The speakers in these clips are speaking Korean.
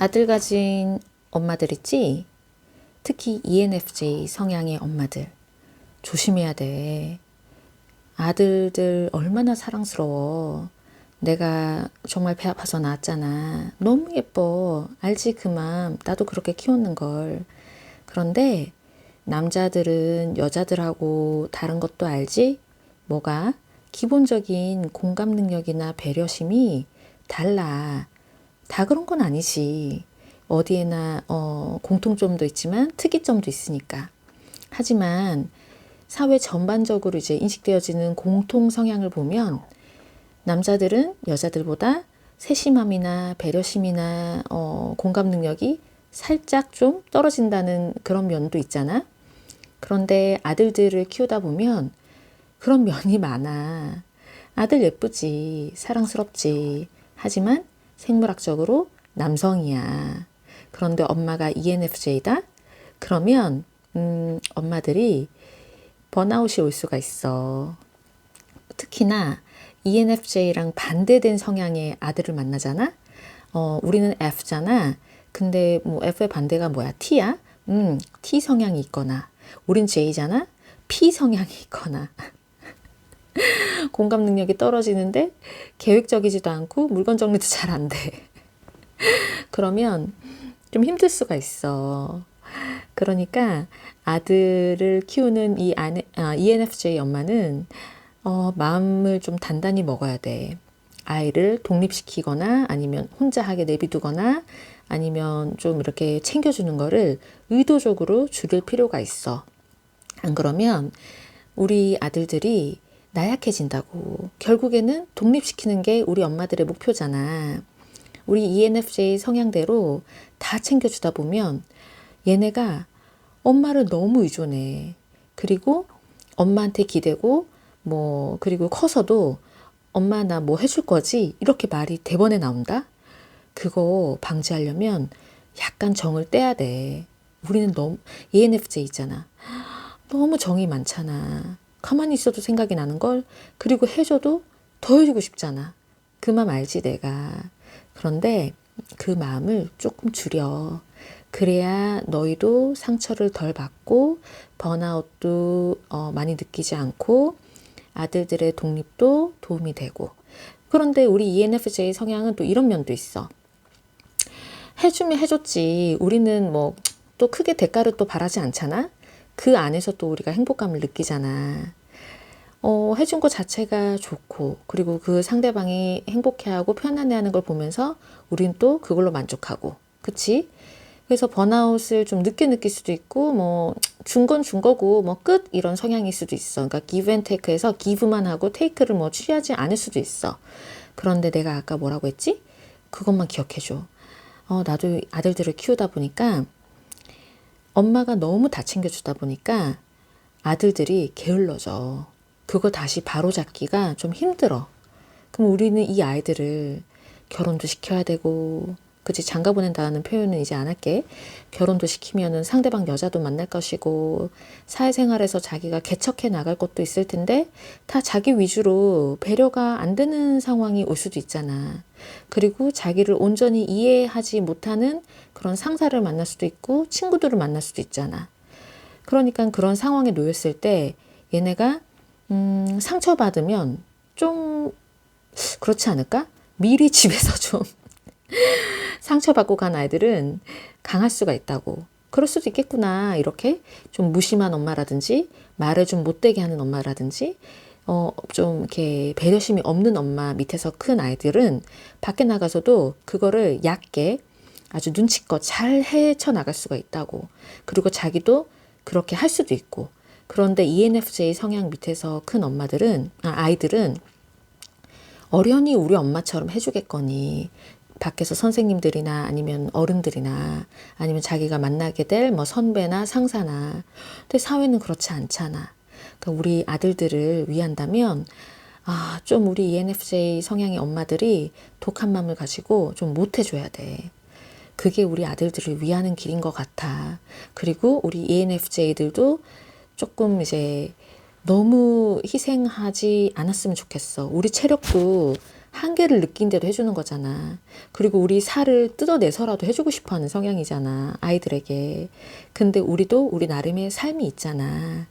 아들 가진 엄마들 있지? 특히 ENFJ 성향의 엄마들. 조심해야 돼. 아들들 얼마나 사랑스러워. 내가 정말 배 아파서 낳았잖아. 너무 예뻐. 알지 그 맘. 나도 그렇게 키웠는 걸. 그런데 남자들은 여자들하고 다른 것도 알지? 뭐가? 기본적인 공감 능력이나 배려심이 달라. 다 그런 건 아니지. 어디에나 공통점도 있지만 특이점도 있으니까. 하지만 사회 전반적으로 이제 인식되어지는 공통 성향을 보면 남자들은 여자들보다 세심함이나 배려심이나 공감 능력이 살짝 좀 떨어진다는 그런 면도 있잖아. 그런데 아들들을 키우다 보면 그런 면이 많아. 아들 예쁘지, 사랑스럽지. 하지만 생물학적으로 남성이야. 그런데 엄마가 ENFJ다? 그러면 엄마들이 번아웃이 올 수가 있어. 특히나 ENFJ랑 반대된 성향의 아들을 만나잖아? 우리는 F잖아. 근데 뭐 F의 반대가 뭐야? T야? T 성향이 있거나, 우린 J잖아? P 성향이 있거나. 공감 능력이 떨어지는데 계획적이지도 않고 물건 정리도 잘 안 돼. 그러면 좀 힘들 수가 있어. 그러니까 아들을 키우는 ENFJ 엄마는 마음을 좀 단단히 먹어야 돼. 아이를 독립시키거나 아니면 혼자 하게 내비두거나 아니면 좀 이렇게 챙겨주는 거를 의도적으로 줄일 필요가 있어. 안 그러면 우리 아들들이 나약해진다고. 결국에는 독립시키는 게 우리 엄마들의 목표잖아. 우리 ENFJ 성향대로 다 챙겨주다 보면 얘네가 엄마를 너무 의존해. 그리고 엄마한테 기대고 그리고 커서도 엄마 나 뭐 해줄 거지? 이렇게 말이 대번에 나온다? 그거 방지하려면 약간 정을 떼야 돼. 우리는 너무 ENFJ 있잖아. 너무 정이 많잖아. 가만히 있어도 생각이 나는 걸. 그리고 해줘도 더 해주고 싶잖아. 그 마음 알지 내가. 그런데 그 마음을 조금 줄여. 그래야 너희도 상처를 덜 받고 번아웃도 많이 느끼지 않고 아들들의 독립도 도움이 되고. 그런데 우리 ENFJ 성향은 또 이런 면도 있어. 해주면 해줬지. 우리는 또 크게 대가를 또 바라지 않잖아. 그 안에서 또 우리가 행복감을 느끼잖아. 해준 것 자체가 좋고, 그리고 그 상대방이 행복해하고 편안해하는 걸 보면서 우린 또 그걸로 만족하고, 그치? 그래서 번아웃을 좀 늦게 느낄 수도 있고, 준 건 준 거고, 끝! 이런 성향일 수도 있어. 그러니까 give and take에서 give만 하고 take를 취하지 않을 수도 있어. 그런데 내가 아까 뭐라고 했지? 그것만 기억해줘. 나도 아들들을 키우다 보니까 엄마가 너무 다 챙겨주다 보니까 아들들이 게을러져. 그걸 다시 바로잡기가 좀 힘들어. 그럼 우리는 이 아이들을 결혼도 시켜야 되고, 그치, 장가 보낸다는 표현은 이제 안 할게. 결혼도 시키면은 상대방 여자도 만날 것이고, 사회생활에서 자기가 개척해 나갈 것도 있을 텐데, 다 자기 위주로 배려가 안 되는 상황이 올 수도 있잖아. 그리고 자기를 온전히 이해하지 못하는 그런 상사를 만날 수도 있고, 친구들을 만날 수도 있잖아. 그러니까 그런 상황에 놓였을 때 얘네가 상처받으면 좀 그렇지 않을까? 미리 집에서 좀 상처받고 간 아이들은 강할 수가 있다고. 그럴 수도 있겠구나. 이렇게 좀 무심한 엄마라든지 말을 좀 못되게 하는 엄마라든지 좀 이렇게 배려심이 없는 엄마 밑에서 큰 아이들은 밖에 나가서도 그거를 얕게 아주 눈치껏 잘 헤쳐나갈 수가 있다고. 그리고 자기도 그렇게 할 수도 있고. 그런데 ENFJ 성향 밑에서 큰 아이들은 어련히 우리 엄마처럼 해주겠거니. 밖에서 선생님들이나 아니면 어른들이나 아니면 자기가 만나게 될 선배나 상사나. 근데 사회는 그렇지 않잖아. 그러니까 우리 아들들을 위한다면 좀 우리 ENFJ 성향의 엄마들이 독한 마음을 가지고 좀 못해줘야 돼. 그게 우리 아들들을 위하는 길인 것 같아. 그리고 우리 ENFJ들도 조금 이제 너무 희생하지 않았으면 좋겠어. 우리 체력도 한계를 느낀 대로 해주는 거잖아. 그리고 우리 살을 뜯어내서라도 해주고 싶어 하는 성향이잖아, 아이들에게. 근데 우리도 우리 나름의 삶이 있잖아.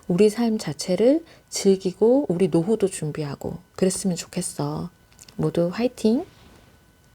우리 삶 자체를 즐기고 우리 노후도 준비하고 그랬으면 좋겠어. 모두 화이팅!